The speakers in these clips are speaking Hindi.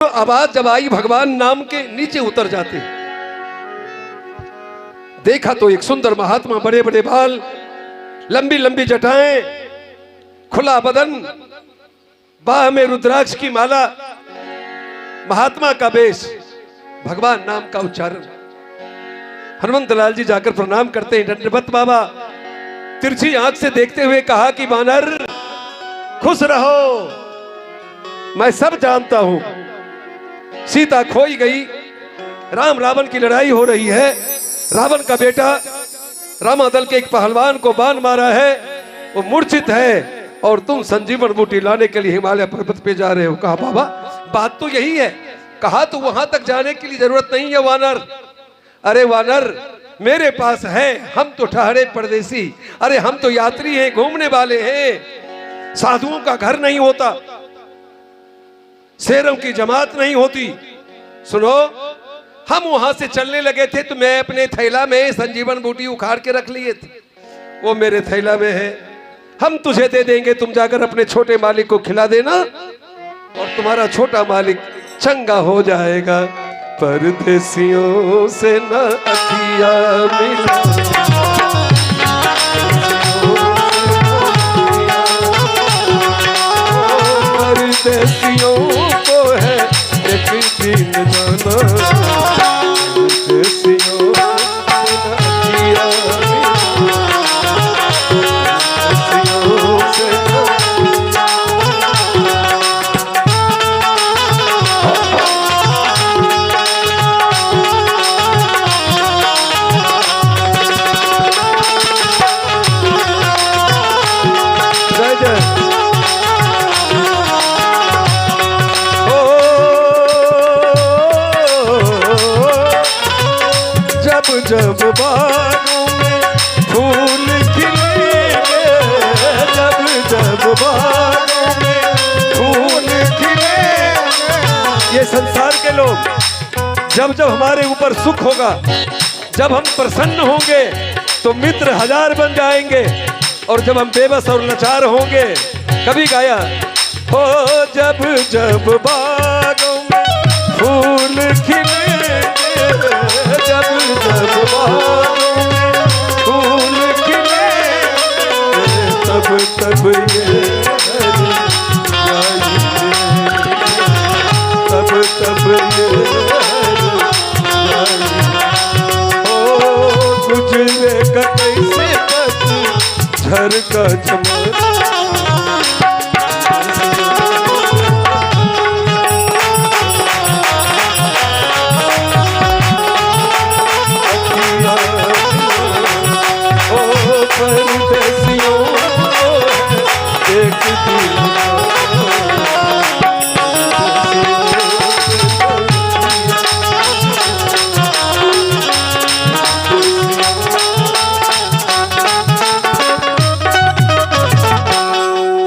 आवाज जब आई भगवान नाम के नीचे उतर जाते। देखा तो एक सुंदर महात्मा, बड़े बड़े बाल, लंबी लंबी जटाएं, खुला बदन, बाह में रुद्राक्ष की माला, महात्मा का वेश, भगवान नाम का उच्चारण। हनुमंत लाल जी जाकर प्रणाम करते हैं। दंडवत बाबा तिरछी आंख से देखते हुए कहा कि वानर खुश रहो, मैं सब जानता हूं। सीता खोई गई, राम रावण की लड़ाई हो रही है, रावण का बेटा रामादल के एक पहलवान को बाण मारा है, वो मूर्छित है और तुम संजीवन बूटी लाने के लिए हिमालय पर्वत पे जा रहे हो। कहा बाबा बात तो यही है। कहा तो वहां तक जाने के लिए जरूरत नहीं है वानर। अरे वानर मेरे पास है, हम तो ठहरे परदेसी, अरे हम तो यात्री हैं, घूमने वाले हैं। साधुओं का घर नहीं होता, शेरों की जमात नहीं होती। सुनो, हम वहां से चलने लगे थे तो मैं अपने थैला में संजीवन बूटी उखाड़ के रख लिए थे, वो मेरे थैला में है। हम तुझे दे देंगे, तुम जाकर अपने छोटे मालिक को खिला देना और तुम्हारा छोटा मालिक चंगा हो जाएगा। परदेसियों से न अखिया मिला, परदेसियों को है एक दिन जाना, परदेसियों से न जब बागों में फूल खिलेंगे, जब बागों में फूल खिलेंगे। ये संसार के लोग जब हमारे ऊपर सुख होगा, जब हम प्रसन्न होंगे तो मित्र हजार बन जाएंगे, और जब हम बेबस और लाचार होंगे, कभी गाया हो जब बागों में फूल खिलेंगे, जब बागों में फूल खिले, तब ये तब ये ओ गुजरेगा कैसे पतझड़ का चमक।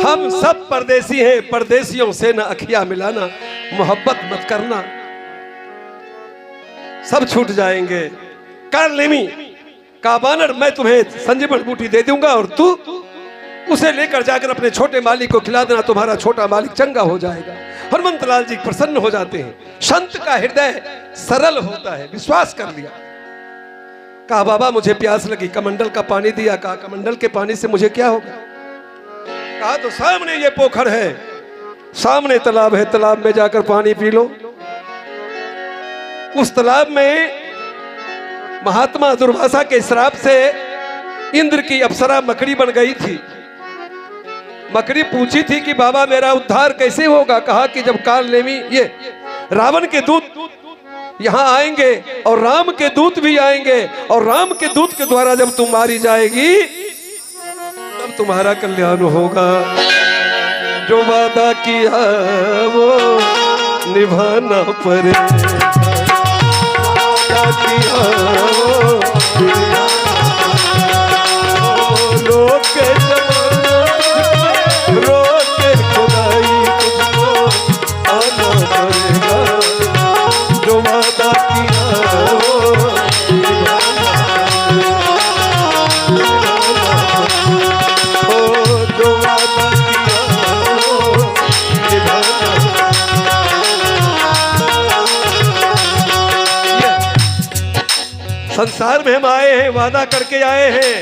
हम सब परदेसी हैं, परदेसियों से न अखियां मिलाना, मोहब्बत मत करना, सब छूट जाएंगे। कालनेमी का वानर मैं तुम्हें संजीवन बूटी दे दूंगा और तू उसे लेकर जाकर अपने छोटे मालिक को खिला देना, तुम्हारा छोटा मालिक चंगा हो जाएगा। हनुमंत लाल जी प्रसन्न हो जाते हैं। संत का हृदय सरल होता है, विश्वास कर लिया। कहा बाबा मुझे प्यास लगी, कमंडल का पानी दिया। कहा कमंडल के पानी से मुझे क्या होगा? कहा तो सामने ये पोखर है, सामने तालाब है, तालाब में जाकर पानी पी लो। उस तालाब में महात्मा दुर्वासा के श्राप से इंद्र की अप्सरा मकड़ी बन गई थी। मकड़ी पूछी थी कि बाबा मेरा उद्धार कैसे होगा? कहा कि जब कालनेमी ये रावण के दूत यहां आएंगे और राम के दूत भी आएंगे, और राम के दूत के द्वारा जब तुम मारी जाएगी तब तुम्हारा कल्याण होगा। जो वादा किया वो निभाना पड़ेगा, वादा किया वो लोग के रोके खुदाई तुझको आना पड़ेगा। जो वादा किया वो संसार में हम आए हैं, वादा करके आए हैं,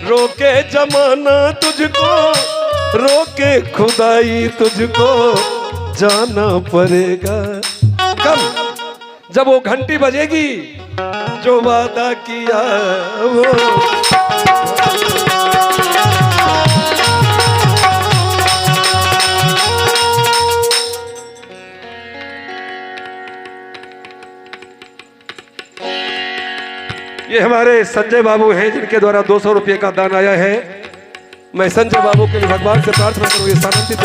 रोके जमाना तुझको, रोके खुदाई तुझको, जाना पड़ेगा। कब? जब वो घंटी बजेगी, जो वादा किया वो। ये हमारे संजय बाबू हैं, जिनके द्वारा 200 रुपये का दान आया है। मैं संजय बाबू के लिए भगवान से प्रार्थना करूँ, ये सानंदित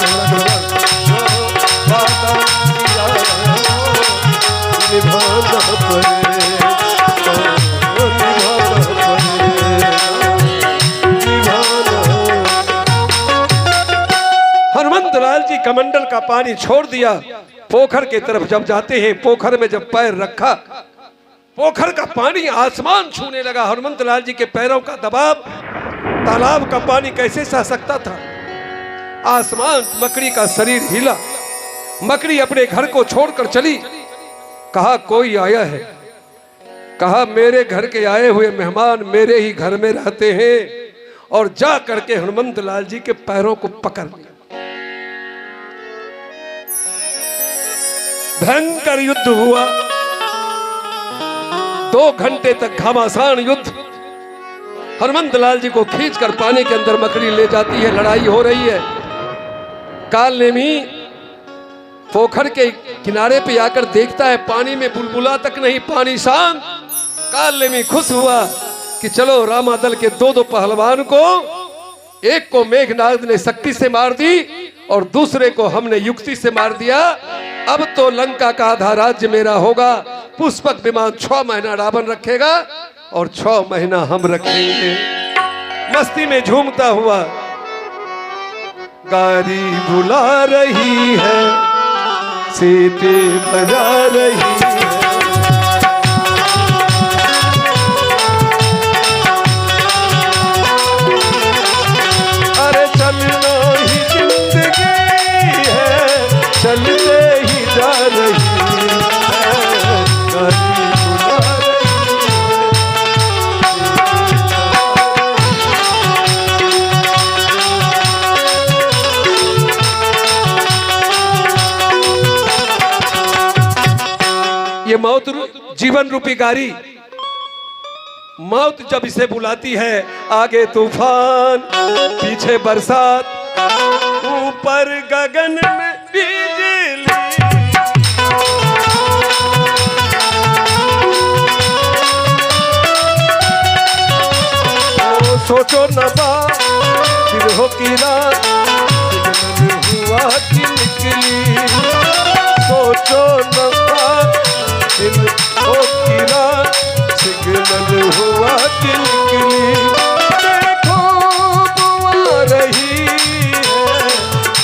हनुमंत लाल जी कमंडल का पानी छोड़ दिया, पोखर की तरफ जब जाते हैं, पोखर में जब पैर रखा, पोखर का पानी आसमान छूने लगा। हनुमंत लाल जी के पैरों का दबाव तालाब का पानी कैसे सह सकता था? आसमान, मकड़ी का शरीर हिला, मकड़ी अपने घर को छोड़कर चली। कहा कोई आया है, कहा मेरे घर के आए हुए मेहमान मेरे ही घर में रहते हैं, और जा करके हनुमंत लाल जी के पैरों को पकड़ लिया। भयंकर युद्ध हुआ, 2 घंटे तक घमासान युद्ध। हनुमंत लाल जी को खींचकर पानी के अंदर मकड़ी ले जाती है, लड़ाई हो रही है। कालनेमी पोखर के किनारे पे आकर देखता है, पानी में बुलबुला तक नहीं, पानी शांत। कालनेमी खुश हुआ कि चलो रामादल के 2 पहलवान को, एक को मेघनाद ने शक्ति से मार दी और दूसरे को हमने युक्ति से मार दिया। अब तो लंका का आधा राज्य मेरा होगा। पुष्पक विमान 6 महीना रावण रखेगा और 6 महीना हम रखेंगे। मस्ती में झूमता हुआ गाड़ी बुला रही है, सीटी बजा रही है। अरे चलना ही जिंदगी है, चलते ही जा रही है, गाड़ी बुला रही है। ये मौत जीवन रूपी गाड़ी, मौत जब इसे बुलाती है, आगे तूफान पीछे बरसात, ऊपर गगन में बिजली। ओ सोचो न बात फिर हो की रात, हुआ कि निकली। सोचो न बात फिर हो की रात, सिग्नल हुआ कि निकली। देखो बुआ रही है,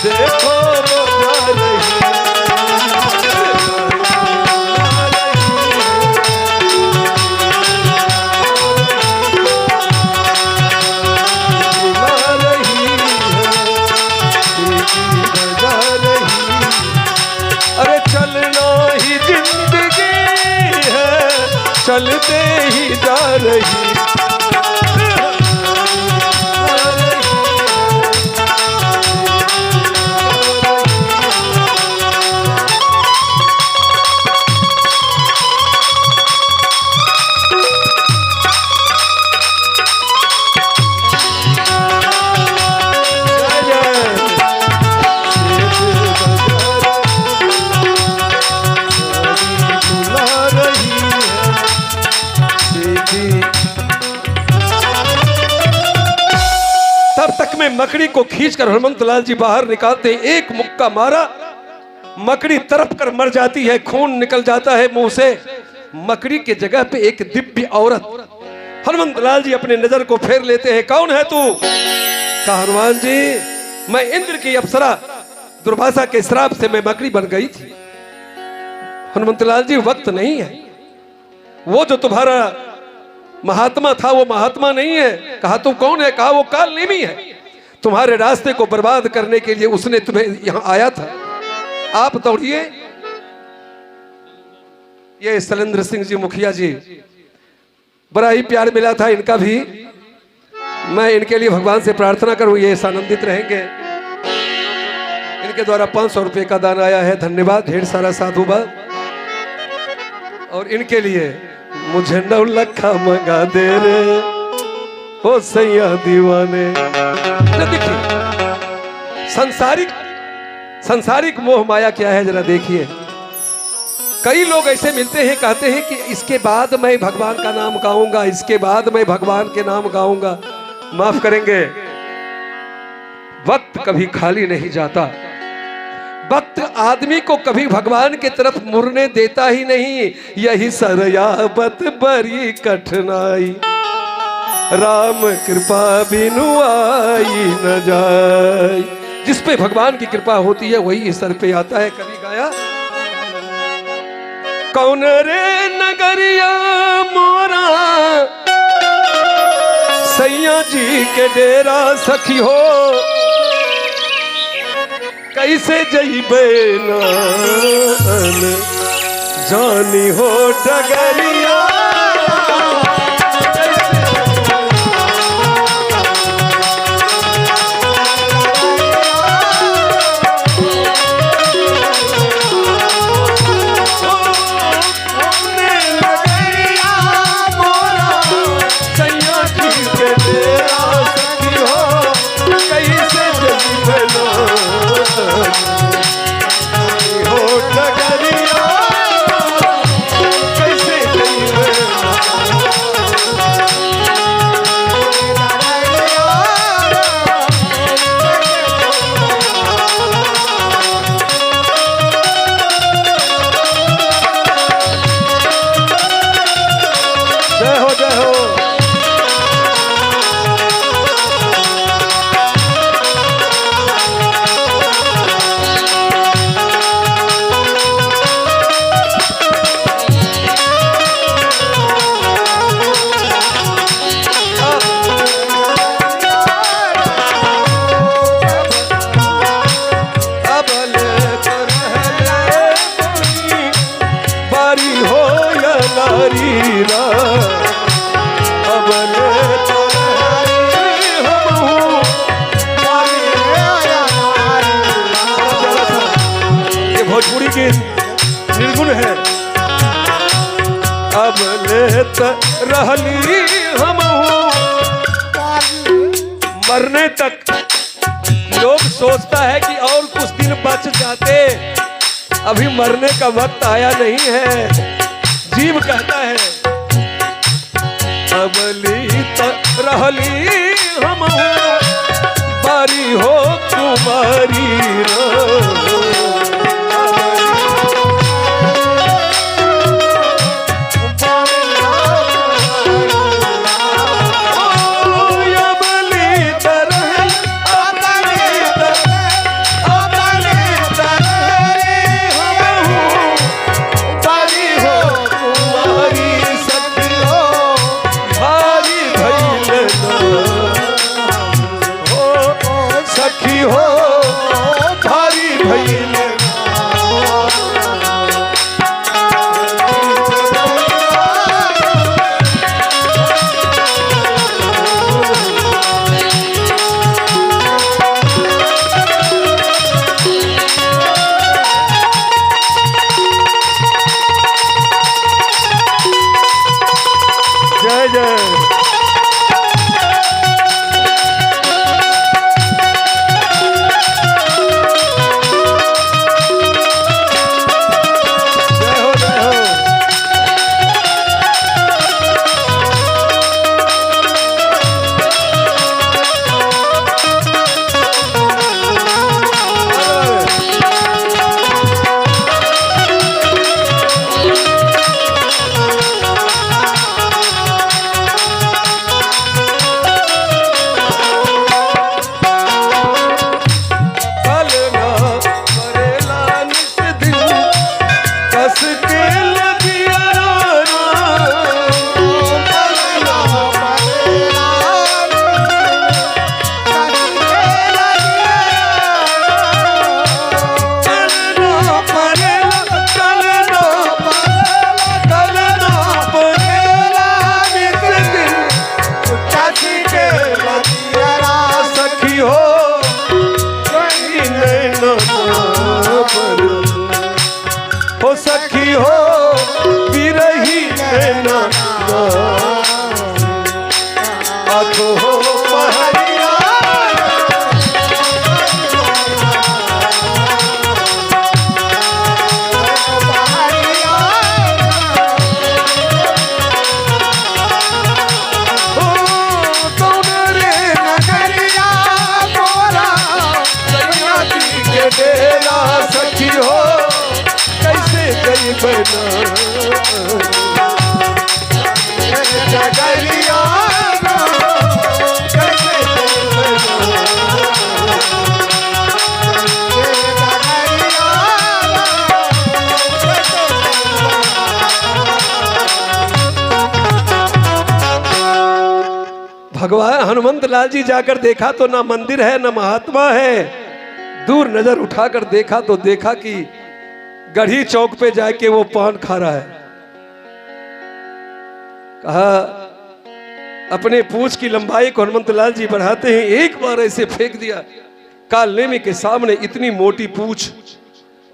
देखो बुआ रही है, बुला रही है। अरे चलना ही जिंदगी है, चलते ही जा रही। मकड़ी को खींचकर हनुमंत लाल जी बाहर निकालते, एक मुक्का मारा, मकड़ी तड़प कर मर जाती है, खून निकल जाता है मुंह से। मकड़ी के जगह पे एक दिव्य औरत। हनुमंत लाल जी अपने नजर को फेर लेते हैं, कौन है तू? कहा हनुमान जी, मैं इंद्र की अप्सरा दुर्वासा के श्राप से मैं मकड़ी बन गई थी। हनुमंत लाल जी वक्त नहीं है, वो जो तुम्हारा महात्मा था वो महात्मा नहीं है। कहा तू कौन है? कहा वो कालनेमी है, तुम्हारे रास्ते को बर्बाद करने के लिए उसने तुम्हें यहां आया था। आप दौड़िए। ये शैलेंद्र सिंह जी मुखिया जी बड़ा ही प्यार मिला था इनका भी। मैं इनके लिए भगवान से प्रार्थना करूँ ये आनंदित रहेंगे। इनके द्वारा 500 रुपये का दान आया है, धन्यवाद ढेर सारा साधुवाद। और इनके लिए मुझे 9 लखा मंगा दे रे ओ सैया दीवाने। देखिए सांसारिक मोह माया क्या है जरा देखिए। कई लोग ऐसे मिलते हैं, कहते हैं कि इसके बाद मैं भगवान का नाम गाऊंगा, इसके बाद मैं भगवान के नाम गाऊंगा। माफ करेंगे, वक्त कभी खाली नहीं जाता। वक्त आदमी को कभी भगवान की तरफ मुड़ने देता ही नहीं। यही सरयाबत बड़ी कठिनाई, राम कृपा बिनु आई न जाए। जिस पे भगवान की कृपा होती है वही इस सर पे आता है। कभी गाया, कौन रे नगरिया मोरा सैया जी के डेरा सखी हो, कैसे जइबे नान जानी हो डगरिया। भोजपुरी की निर्गुण है। अब लेत रहली हम मरने तक। लोग सोचता है कि और कुछ दिन बच जाते, अभी मरने का वक्त आया नहीं है। जीव कहता है अब लीत रहली हम बारी हो कुमारी रो। जय जय हो सखी हो बिरही नैना आँखों हो पहरिया डेरा सखी हो कैसे गई बना डगरिया कैसे गई भगवान हनुमंत लाल जी जाकर देखा तो ना मंदिर है ना महात्मा है। दूर नजर उठाकर देखा तो देखा कि गढ़ी चौक पे जाके वो पान खा रहा है। कहा अपने पूंछ की लंबाई को हनुमंत लाल जी बढ़ाते हैं, एक बार ऐसे फेंक दिया। कालनेमी के सामने इतनी मोटी पूंछ,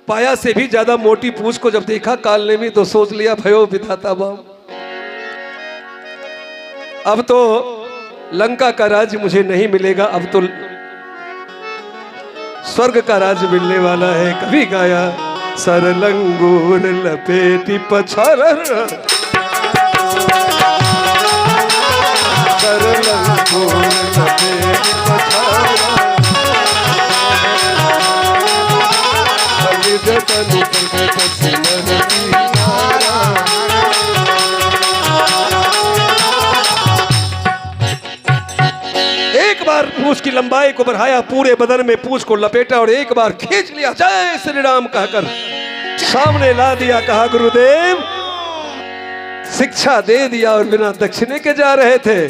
पाया से भी ज्यादा मोटी पूंछ को जब देखा कालनेमी तो सोच लिया भयो विधाता बाम, अब तो लंका का राज्य मुझे नहीं मिलेगा, अब तो स्वर्ग का राज्य मिलने वाला है। कभी गाया सरलंगूर लपेटी पछाड़ सरलंगूर लपेटी पछाड़ जतन प्रगट सिमरती एक बार पूंछ की लंबाई को बढ़ाया, पूरे बदन में पूंछ को लपेटा और एक बार खींच लिया, जय श्री राम कहकर सामने ला दिया। कहा गुरुदेव शिक्षा दे दिया और बिना दक्षिणे के जा रहे थे,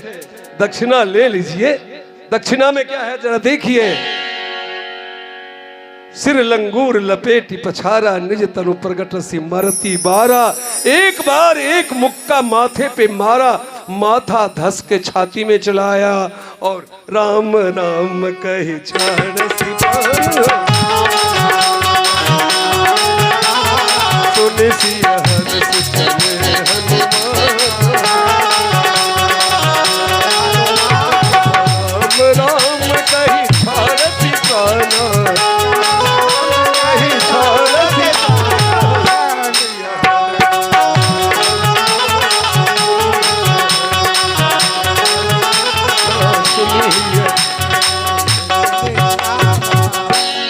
दक्षिणा ले लीजिए। दक्षिणा में क्या है जरा देखिए। सिर लंगूर लपेटी पछारा निज तनु प्रगट सी मरती बारा। एक बार एक मुक्का माथे पे मारा, माथा धस के छाती में चलाया और राम राम कहे छाड़ सिपारा सुने सिया हरस चले हनुमान। राम राम कहे छाड़ सिपारा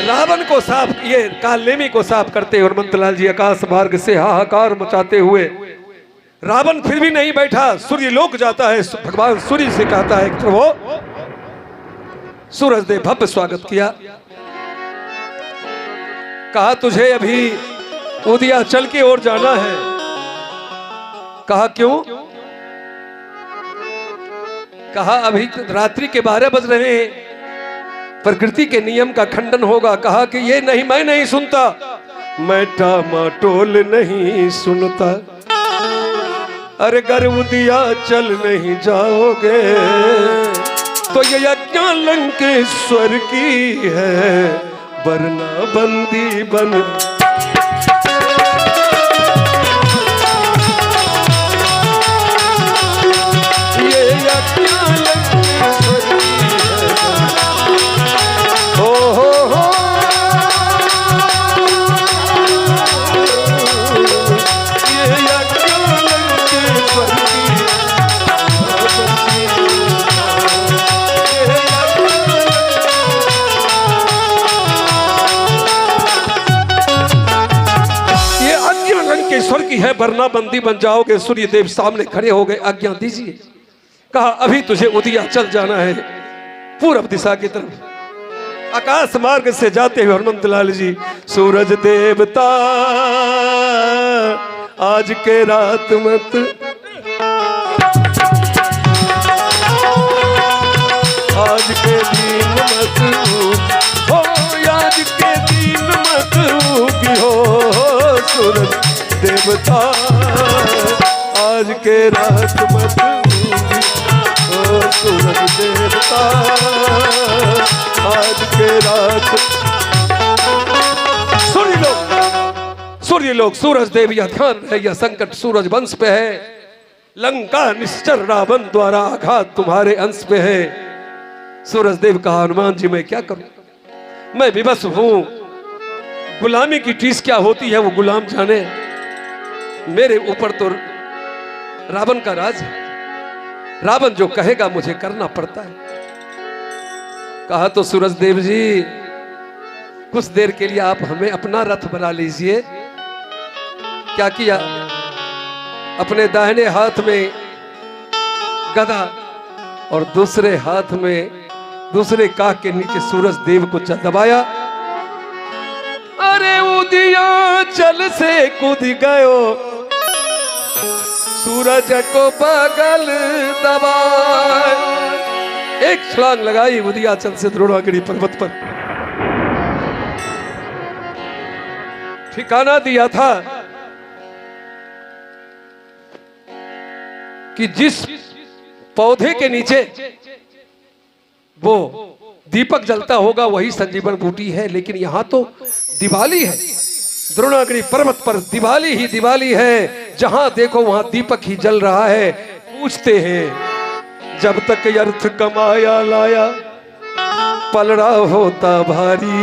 रावण को साफ, ये कालनेमी को साफ करते और हनुमंतलाल जी आकाश मार्ग से हाहाकार मचाते हुए, रावण फिर भी नहीं बैठा, सूर्य लोक जाता है। भगवान सूर्य से कहता है प्रभु, सूरज ने भव्य स्वागत किया। कहा तुझे अभी उदयाचल की ओर जाना है। कहा क्यों? कहा अभी रात्रि के 12 बज रहे हैं, प्रकृति के नियम का खंडन होगा। कहा कि ये नहीं, मैं नहीं सुनता, मैं टामाटोल नहीं सुनता। अरे गर उदयाचल नहीं जाओगे तो ये यज्ञ लंकेश्वर की है, वरना बंदी बन। ये यज्ञ लंकेश्वर की है। हो ये यज्ञ लंकेश्वर की लंकेश्वर की है, वरना बंदी बन जाओगे। सूर्य देव सामने खड़े हो गए, आज्ञा दीजिए। कहा अभी तुझे उदयाचल जाना है, पूर्व दिशा की तरफ। आकाश मार्ग से जाते हुए हनुमंतलाल जी, सूरज देवता आज के रात मत, आज के दिन मत हो, आज के दिन मत होगी हो सूरज देवता, आज के रात मत ओ सूरज देवता, सूर्य सूर्य लोग सूरज देव यह ध्यान है, यह संकट सूरज वंश पे है। लंका निश्चर रावण द्वारा आघात तुम्हारे अंश पे है। सूरज देव कहा हनुमान जी मैं क्या करूं, मैं विवश हूं। गुलामी की चीज क्या होती है वो गुलाम जाने, मेरे ऊपर तो रावण का राज है। रावण जो कहेगा मुझे करना पड़ता है। कहा तो सूरज देव जी कुछ देर के लिए आप हमें अपना रथ बना लीजिए। क्या किया, अपने दाहिने हाथ में गदा और दूसरे हाथ में दूसरे काख के नीचे सूरज देव को दबाया। अरे उदिया चल से कूद गयो, सूरज को बगल दबा। एक छलांग लगाई उदियाचल से द्रोणागिरी पर्वत पर। ठिकाना दिया था कि जिस पौधे के नीचे वो दीपक जलता होगा वही संजीवन बूटी है, लेकिन यहां तो दिवाली है। द्रोणागिरी पर्वत पर दिवाली ही दिवाली है, जहां देखो वहां दीपक ही जल रहा है। पूछते हैं जब तक अर्थ कमाया लाया, पलड़ा होता भारी।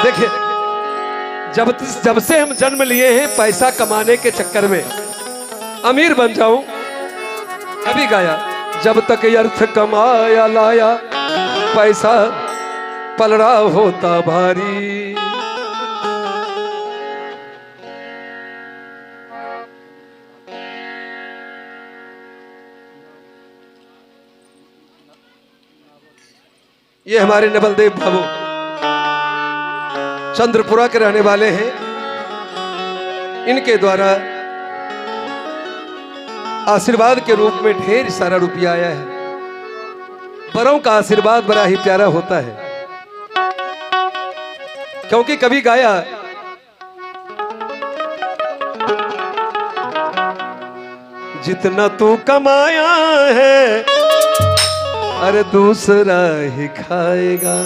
देखिए जब से हम जन्म लिए हैं पैसा कमाने के चक्कर में, अमीर बन जाऊं, कभी गाया जब तक अर्थ कमाया लाया, पैसा पलड़ा होता भारी। ये हमारे नवलदेव बाबू चंद्रपुरा के रहने वाले हैं। इनके द्वारा आशीर्वाद के रूप में ढेर सारा रुपया आया है। बड़ों का आशीर्वाद बड़ा ही प्यारा होता है, क्योंकि कभी गाया जितना तू कमाया है अरे दूसरा ही खाएगा।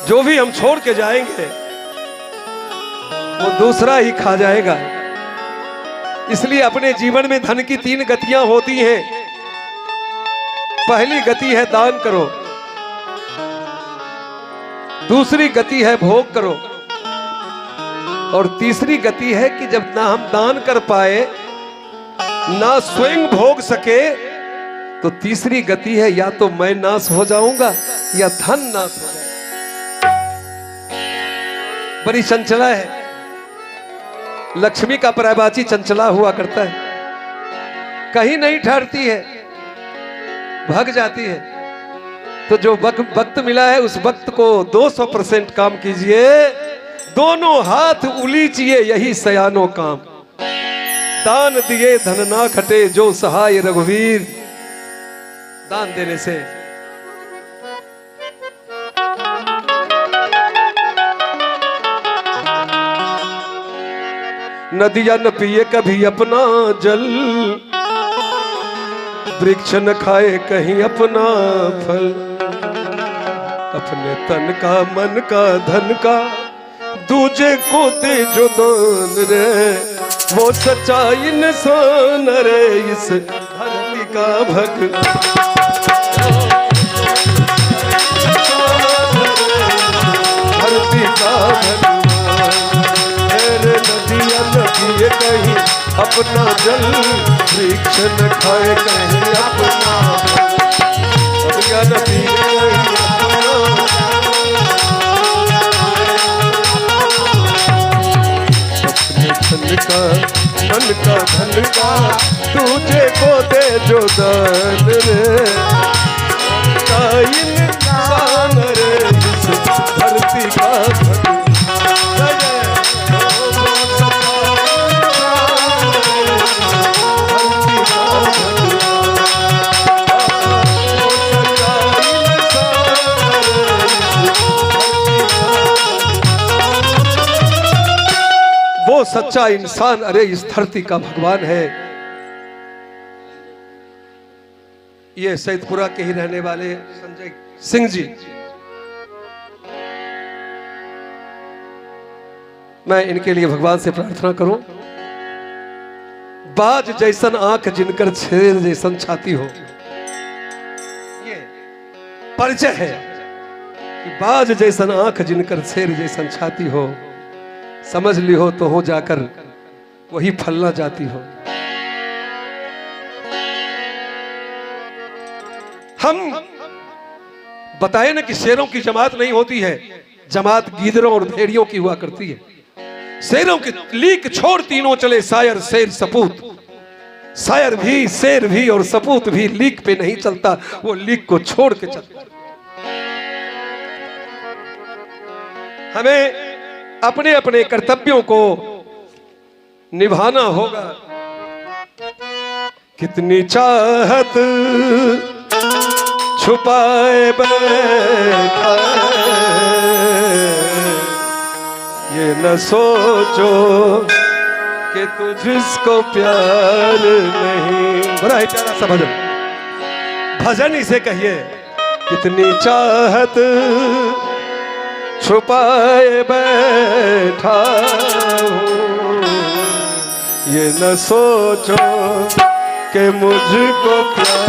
जो भी हम छोड़ के जाएंगे वो दूसरा ही खा जाएगा। इसलिए अपने जीवन में धन की 3 गतियां होती हैं। पहली गति है दान करो, दूसरी गति है भोग करो, और तीसरी गति है कि जब ना हम दान कर पाए ना स्वयं भोग सके तो तीसरी गति है या तो मैं नाश हो जाऊंगा या धन नाश हो जाएगा। बड़ी चंचला है, लक्ष्मी का पराबाची चंचला हुआ करता है, कहीं नहीं ठहरती है, भाग जाती है। तो जो वक्त मिला है उस वक्त को 200% काम कीजिए, दोनों हाथ उलीचिए यही सयानो काम। दान दिए धन ना घटे जो सहाय रघुवीर। दान देने से नदियां न पिए कभी अपना जल, वृक्ष न खाए कहीं अपना फल। अपने तन का मन का धन का दूजे को दे जो दान रे, वो सच्चा इंसान रे इस धरती का भगवान। धरती का भगवान तेरे नदियां न पिए कहीं अपना जल, वृक्ष न खाए कहीं अपना फल। नदियां न पिए कहीं अपने धन का तुझे को दे जो दान रे, इंसान रे इस धरती का वो सच्चा इंसान अरे इस धरती का भगवान है। ये सैदपुरा के ही रहने वाले संजय सिंह जी मैं इनके लिए भगवान से प्रार्थना करूं। बाज जैसन आंख जिनकर शेर जैसन छाती हो, ये परिचय है कि बाज जैसन आंख जिनकर शेर जैसन छाती हो, समझ ली हो तो हो जाकर वही फलना जाती हो। हम बताए ना कि शेरों की जमात नहीं होती है, जमात गीदड़ों और भेड़ियों की हुआ करती है। शेरों की लीक छोड़ तीनों चले शायर शेर सपूत, शायर भी शेर भी और सपूत भी लीक पे नहीं चलता, वो लीक को छोड़ के चलता। हमें अपने अपने कर्तव्यों को निभाना होगा। कितनी चाहत छुपाए बैठा, ये न सोचो कि तुझको प्यार नहीं। बड़ा ही प्यारा सा भजन, भजन इसे कहिए। कितनी चाहत छुपाए बैठा हूँ, ये न सोचो कि मुझको प्यार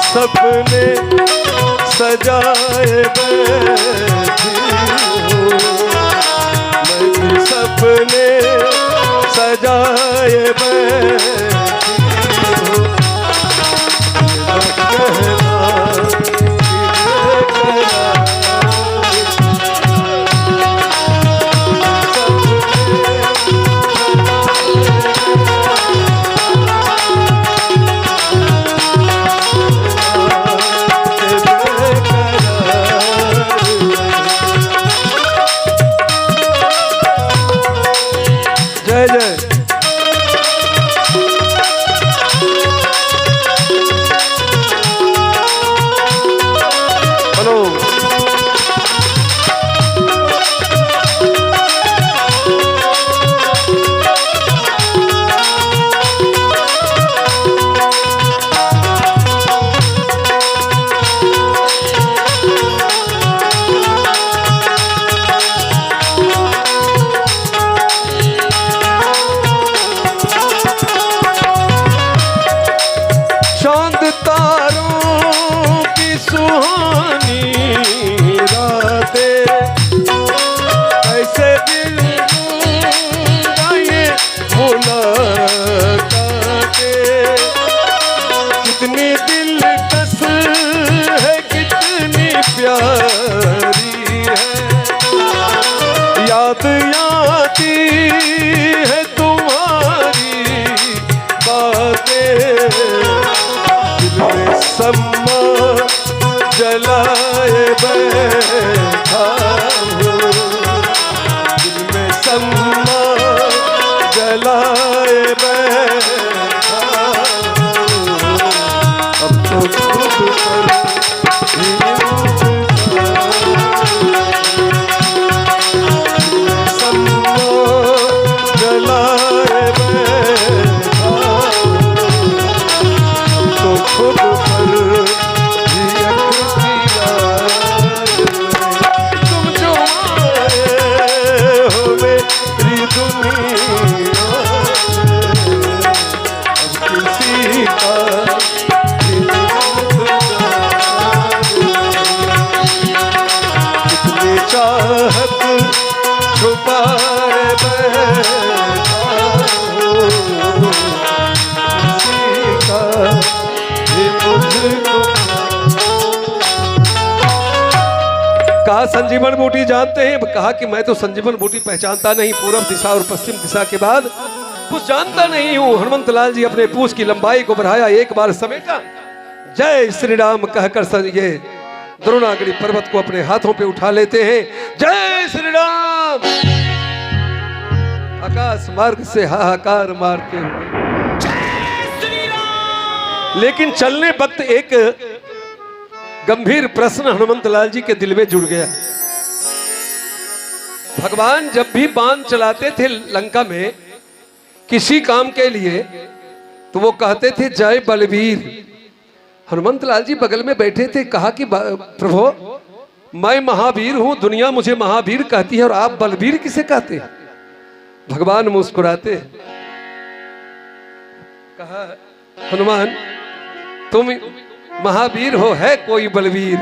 सपने सजाए बैठी हूँ, मैं भी सपने सजाए बैठी हूँ। जय जय। कहा संजीवन बूटी जानते हैं? कहा कि मैं तो संजीवन बूटी पहचानता नहीं, पूर्व दिशा और पश्चिम दिशा के बाद कुछ जानता नहीं हूं। हनुमंत लाल जी अपने पूछ की लंबाई को बढ़ाया, एक बार समेटा, जय श्री राम कहकर ये द्रोणागिरी पर्वत को अपने हाथों पे उठा लेते हैं। जय श्री राम। आकाश मार्ग से हाहाकार मारते हुए, लेकिन चलने वक्त एक गंभीर प्रश्न हनुमंत लाल जी के दिल में जुड़ गया। भगवान जब भी बाण चलाते थे लंका में किसी काम के लिए, तो वो कहते थे जय बलवीर। हनुमंत लाल जी बगल में बैठे थे, कहा कि प्रभु मैं महावीर हूं, दुनिया मुझे महावीर कहती है और आप बलवीर किसे कहते हैं? भगवान मुस्कुराते, कहा हनुमान तुम महावीर हो, है कोई बलवीर?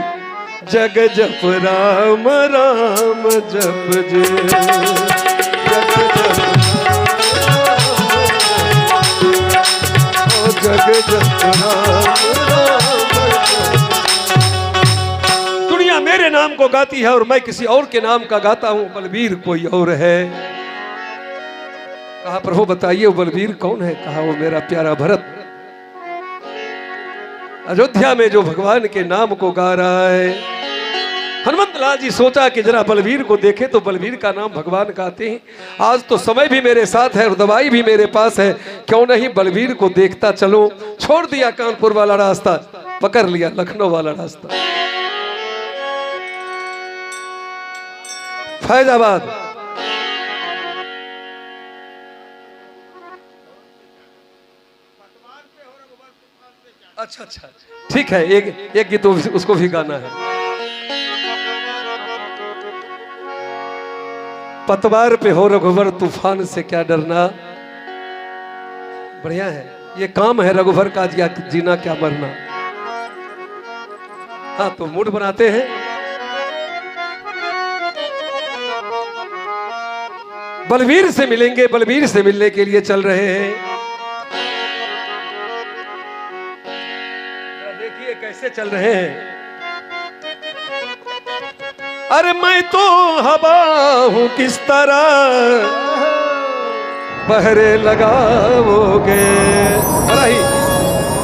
जग जप राम राम जप जे, जग जप राम राम। दुनिया मेरे नाम को गाती है और मैं किसी और के नाम का गाता हूं, बलवीर कोई और है। कहा प्रभु बताइए वो बलवीर कौन है? कहा वो मेरा प्यारा भरत, अयोध्या में जो भगवान के नाम को गा रहा है। हनुमंत लाल जी सोचा कि जरा बलवीर को देखे, तो बलवीर का नाम भगवान गाते हैं। आज तो समय भी मेरे साथ है और दवाई भी मेरे पास है, क्यों नहीं बलवीर को देखता चलो। छोड़ दिया कानपुर वाला रास्ता, पकड़ लिया लखनऊ वाला रास्ता, फैजाबाद। अच्छा अच्छा ठीक है, एक गीत उसको भी गाना है। पतवार पे हो रघुवर तूफान से क्या डरना। बढ़िया है, ये काम है रघुवर का, जीना क्या मरना। हाँ तो मूड बनाते हैं। बलवीर से मिलेंगे, बलवीर से मिलने के लिए चल रहे हैं। देखिए कैसे चल रहे हैं। अरे मैं तो हवा हूं किस तरह पहरे लगाओगे। बड़ा ही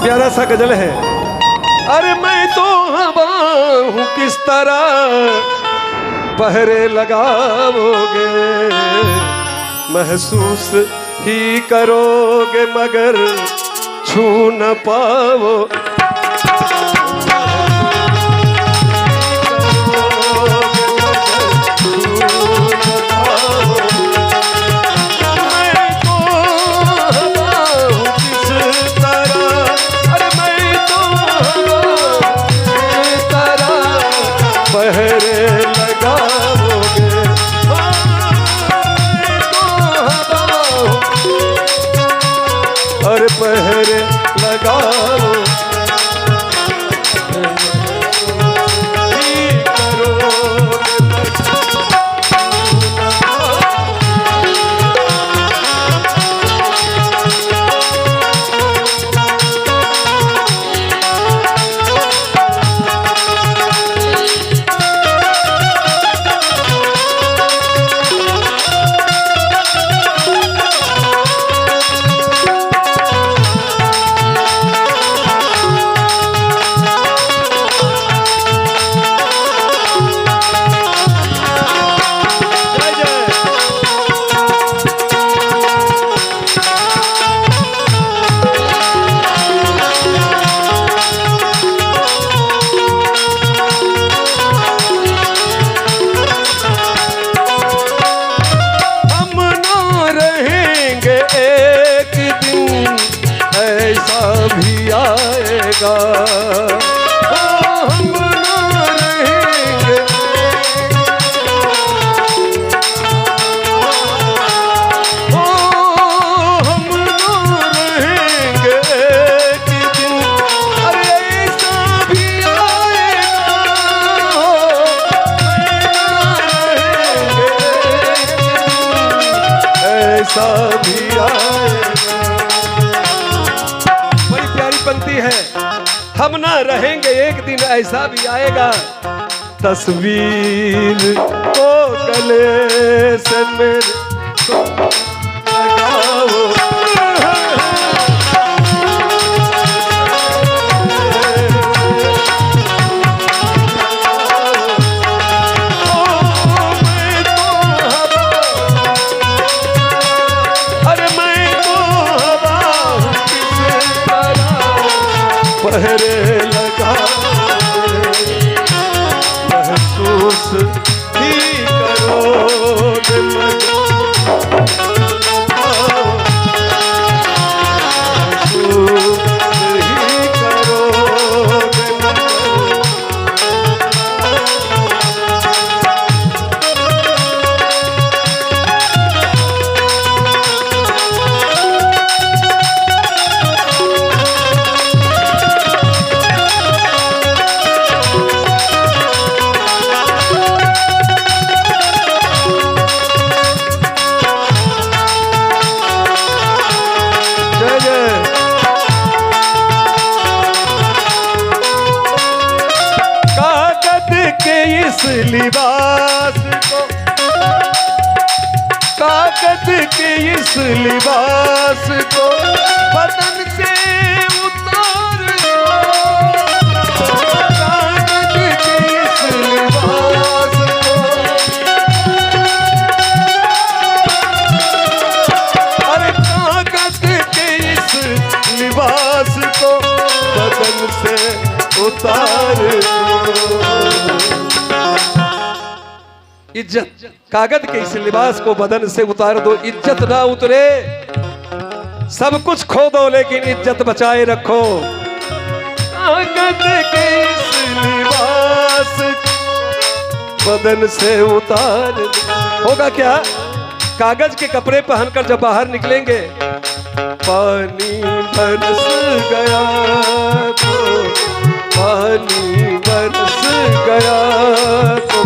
प्यारा सा गजल है। अरे मैं तो हवा हूं किस तरह पहरे लगाओगे, महसूस ही करोगे मगर छू न पाओ। पहरे लगाओ ऐसा भी आएगा। बड़ी प्यारी पंक्ति है, हम ना रहेंगे एक दिन ऐसा भी आएगा। तस्वीर को गले से मेरे को लगाओ। पहरे लगा महसूस ही करोगे महसूस ही करोगे। इस लिबास को कागज के इस लिबास को बदन से उतार दो। कागज के इस लिबास को अरे कागज के इस लिबास को बदन से उतार दो। इज्जत कागज के इस लिबास को बदन से उतार दो। इज्जत ना उतरे सब कुछ खो दो लेकिन इज्जत बचाए रखो। कागज के इस लिबास बदन से उतार दो। होगा क्या? कागज के कपड़े पहनकर जब बाहर निकलेंगे पानी बरस गया तो पानी बरस गया तो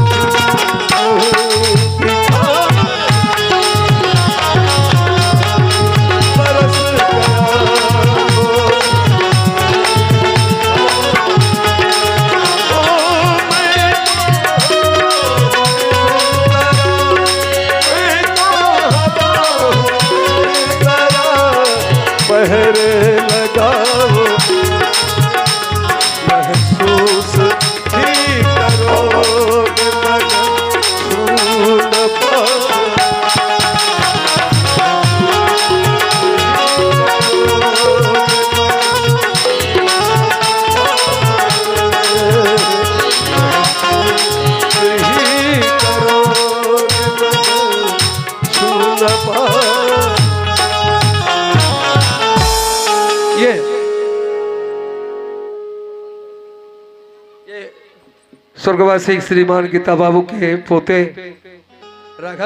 पहरे लगाओ महसूस ही करोगे मगर छू न पाओ। ही करोगे मगर छू न पाओ। ये स्वर्गवासी श्रीमान गीता बाबू के पोते राघव